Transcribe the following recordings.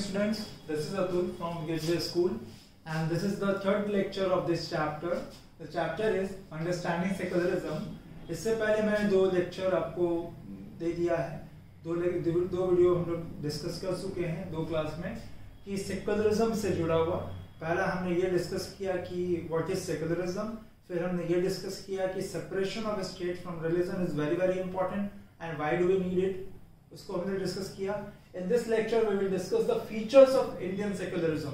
students, this is Atul from Gateway School and this is the third lecture of this chapter. The chapter is Understanding Secularism. इससे पहले मैंने दो lecture आपको दे दिया है, दो वीडियो हम लोग डिस्कस कर चुके हैं दो क्लास में कि सेकुलरिज्म से जुड़ा हुआ। पहला हमने ये डिस्कस किया कि व्हाट इज सेकुलरिज्म, फिर हमने ये डिस्कस किया कि separation of state from religion is very very important and why do we need it, उसको हमने डिस्कस किया। In this lecture we will discuss the features of Indian secularism.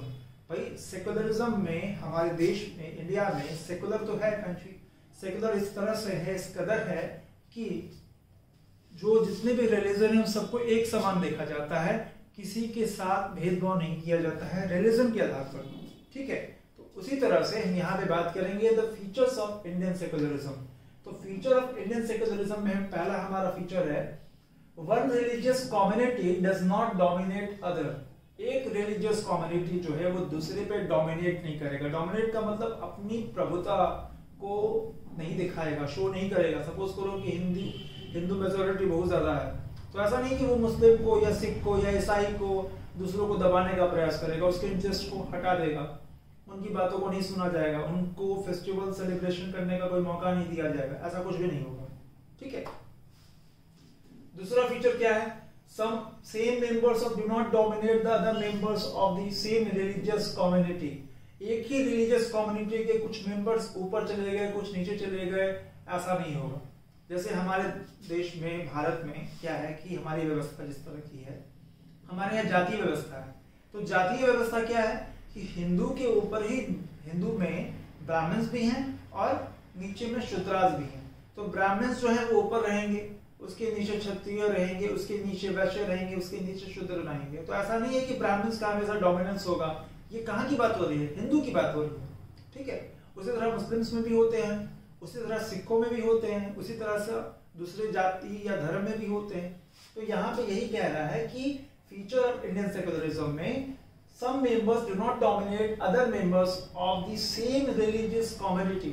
भाई secularism में हमारे देश में, इंडिया में सेकुलर तो है कंट्री, सेकुलर इस तरह से है, इस कदर है कि जो जितने भी रिलीजन है उन सबको एक समान देखा जाता है, किसी के साथ भेदभाव नहीं किया जाता है रिलीजन के आधार पर। ठीक है, तो उसी तरह से हम यहाँ पे बात करेंगे the features of Indian secularism. तो फीचर ऑफ इंडियन सेकुलरिज्म में पहला हमारा फीचर है one religious community does not dominate other. एक रिलीजियस कम्युनिटी जो है वो दूसरे पे डोमिनेट नहीं करेगा। डोमिनेट का मतलब अपनी प्रभुता को नहीं दिखाएगा, शो नहीं करेगा। सपोज करो कि हिंदू मेजोरिटी बहुत ज्यादा है, तो ऐसा नहीं कि वो मुस्लिम को या सिख को या ईसाई को दूसरों को दबाने का प्रयास करेगा, उसके इंटरेस्ट को हटा देगा, उनकी बातों को नहीं सुना जाएगा, उनको फेस्टिवल सेलिब्रेशन करने का कोई मौका नहीं दिया जाएगा, ऐसा कुछ भी नहीं होगा। ठीक है, दूसरा फीचर क्या है, some same members of do not dominate the other members of the same religious community। एक ही रिलीजियस कम्युनिटी के कुछ मेंबर्स ऊपर चले गए, कुछ नीचे चले गए, ऐसा नहीं होगा। जैसे हमारे देश में, भारत में क्या है कि हमारी व्यवस्था जिस तरह की है, हमारे यहाँ जातीय व्यवस्था है। तो जातीय व्यवस्था क्या है कि हिंदू के ऊपर ही, हिंदू में ब्राह्मण्स भी हैं और नीचे में शूद्रास भी हैं। तो ब्राह्मण्स जो है वो ऊपर रहेंगे, उसके नीचे क्षत्रिय रहेंगे, उसके नीचे वैश्य रहेंगे, उसके नीचे शूद्र रहेंगे। तो ऐसा नहीं है कि ब्राह्मण्स का हमेशा डोमिनेंस होगा। ये कहाँ की बात हो रही है, हिंदू की बात हो रही है। ठीक है, उसी तरह मुस्लिम्स में भी होते हैं, उसी तरह सिखों में भी होते हैं, उसी तरह से दूसरे जाति या धर्म में भी होते हैं। तो यहाँ पे यही कह रहा है कि फीचर ऑफ इंडियन सेकुलरिज्म में some members do not dominate other members of the same religious community।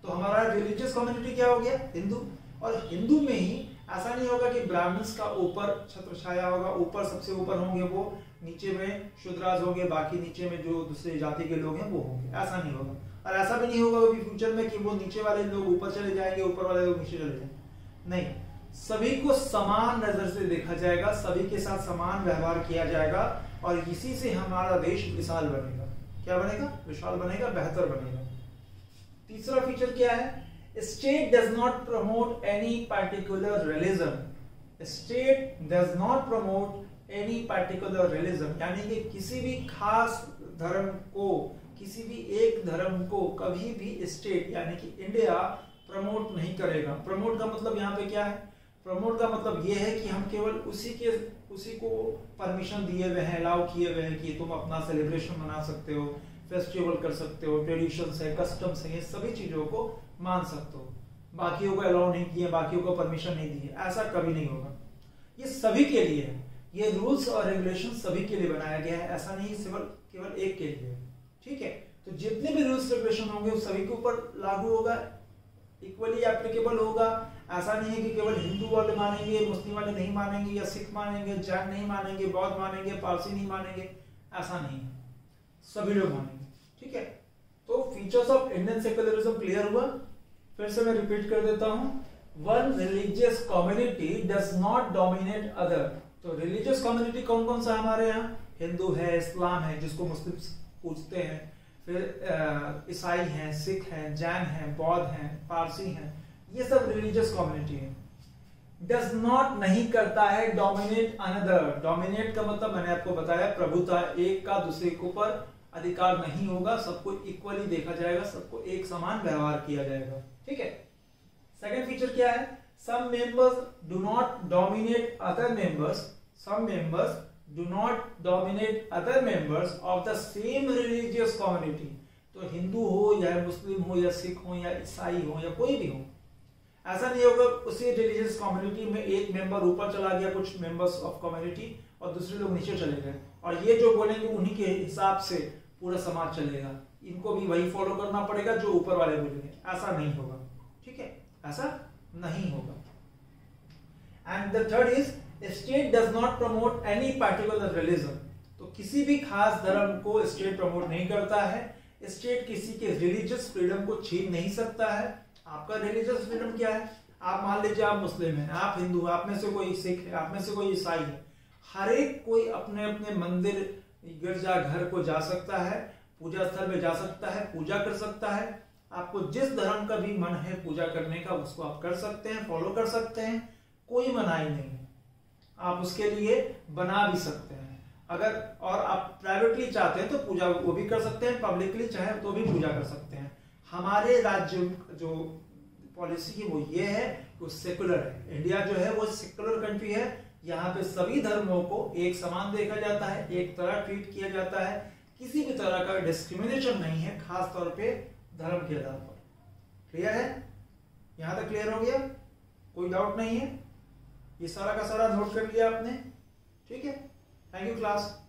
तो हमारा रिलीजियस कम्युनिटी क्या हो गया, हिंदू। और हिंदू में ही ऐसा नहीं होगा कि ब्राह्मण्स का ऊपर छत्र छाया होगा, ऊपर सबसे ऊपर होंगे वो, नीचे में शूद्रास होंगे, बाकी नीचे में जो दूसरे जाति के लोग हैं वो होंगे, ऐसा नहीं होगा। और ऐसा भी नहीं होगा कभी फ्यूचर में कि वो नीचे वाले लोग ऊपर चले जाएंगे, ऊपर वाले लोग नीचे चले जाएंगे। नहीं, सभी को समान नजर से देखा जाएगा, सभी के साथ समान व्यवहार किया जाएगा और इसी से हमारा देश विशाल बनेगा। क्या बनेगा, विशाल बनेगा, बेहतर बनेगा। तीसरा फीचर क्या है, state does not promote any particular religion. State does not promote any particular religion, यानी कि किसी भी खास धर्म को, किसी भी एक धर्म को कभी भी स्टेट यानी कि इंडिया प्रमोट नहीं करेगा। प्रमोट का मतलब यहाँ पे क्या है, प्रमोट का मतलब ये है कि हम केवल उसी को परमिशन दिए हुए हैं, अलाउ किए हुए हैं कि तुम अपना सेलिब्रेशन मना सकते हो, फेस्टिवल कर सकते हो, ट्रेडिशंस है, कस्टम्स है, ये सभी चीजों को मान सकते हो। बाकियों को अलाउ नहीं किए, बाकियों को परमिशन नहीं दी है, ऐसा कभी नहीं होगा। ये सभी के लिए है, ये रूल्स और रेगुलेशन सभी के लिए बनाया गया है, ऐसा नहीं केवल एक के लिए। ठीक है, तो जितने भी रूल्स रेगुलेशन होंगे वो सभी के ऊपर लागू होगा, इक्वली एप्लीकेबल होगा। ऐसा नहीं है कि केवल हिंदू वाले मानेंगे, मुस्लिम वाले नहीं मानेंगे, या सिख मानेंगे, जैन नहीं मानेंगे, बौद्ध मानेंगे, पारसी नहीं मानेंगे, ऐसा नहीं है, सभी लोग मानेंगे। ठीक है, तो features of Indian secularism clear हुआ। फिर से मैं रिपीट कर देता हूं, one religious community does not dominate other. तो रिलीजियस कम्युनिटी कौन कौन सा हमारे यहाँ, हिंदू है, इस्लाम है जिसको मुस्लिम पूछते हैं, फिर ईसाई हैं, सिख हैं, जैन हैं, बौद्ध हैं, पारसी हैं, ये सब रिलीजियस कम्युनिटी है। डज नॉट नहीं करता है डोमिनेट अनदर। डोमिनेट का मतलब मैंने आपको बताया, प्रभुता, एक का दूसरे के ऊपर अधिकार नहीं होगा, सबको इक्वली देखा जाएगा, सबको एक समान व्यवहार किया जाएगा। ठीक है, सेकंड फीचर क्या है, some members do not dominate other members. Some members do not dominate other members of the same religious community. तो हिंदू हो या मुस्लिम हो या सिख हो या ईसाई हो या कोई भी हो, ऐसा नहीं होगा उसी रिलीजियस कम्युनिटी में एक मेंबर ऊपर चला गया, कुछ मेंबर्स ऑफ कम्युनिटी, और दूसरे लोग नीचे चले गए, और ये जो बोलेंगे उन्हीं के हिसाब से पूरा समाज चलेगा, इनको भी वही फॉलो करना पड़ेगा जो ऊपर वाले बोलेंगे, ऐसा नहीं होगा। ठीक है, ऐसा नहीं होगा। And the third is, state does not promote any particular religion. तो किसी भी खास धर्म को स्टेट प्रमोट नहीं करता है। स्टेट किसी के रिलीजियस फ्रीडम को छीन नहीं सकता है। आपका रिलीजियस फ्रीडम क्या है? आप मान लीजिए आप मुस्लिम हैं, आप हिंदू, आप में से कोई सिख है, आप में से कोई ईसाई है, हर एक कोई अपने अपने मंदिर गिरजा घर को जा सकता है, पूजा स्थल में जा सकता है, पूजा कर सकता है। आपको जिस धर्म का भी मन है पूजा करने का उसको आप कर सकते हैं, फॉलो कर सकते हैं, कोई मनाही नहीं है। आप उसके लिए बना भी सकते हैं। अगर और आप प्राइवेटली चाहते हैं तो पूजा वो भी कर सकते हैं, पब्लिकली चाहे तो भी पूजा कर सकते हैं। हमारे राज्य जो पॉलिसी है वो ये है कि वो सेकुलर है। इंडिया जो है वो सेकुलर कंट्री है। यहाँ पे सभी धर्मों को एक समान देखा जाता है, एक तरह ट्रीट किया जाता है, किसी भी तरह का डिस्क्रिमिनेशन नहीं है, खास तौर पे धर्म के आधार पर। क्लियर है? यहाँ तक क्लियर हो गया? कोई डाउट नहीं है? ये सारा का सारा नोट कर लिया आपने? ठीक है, थैंक यू क्लास।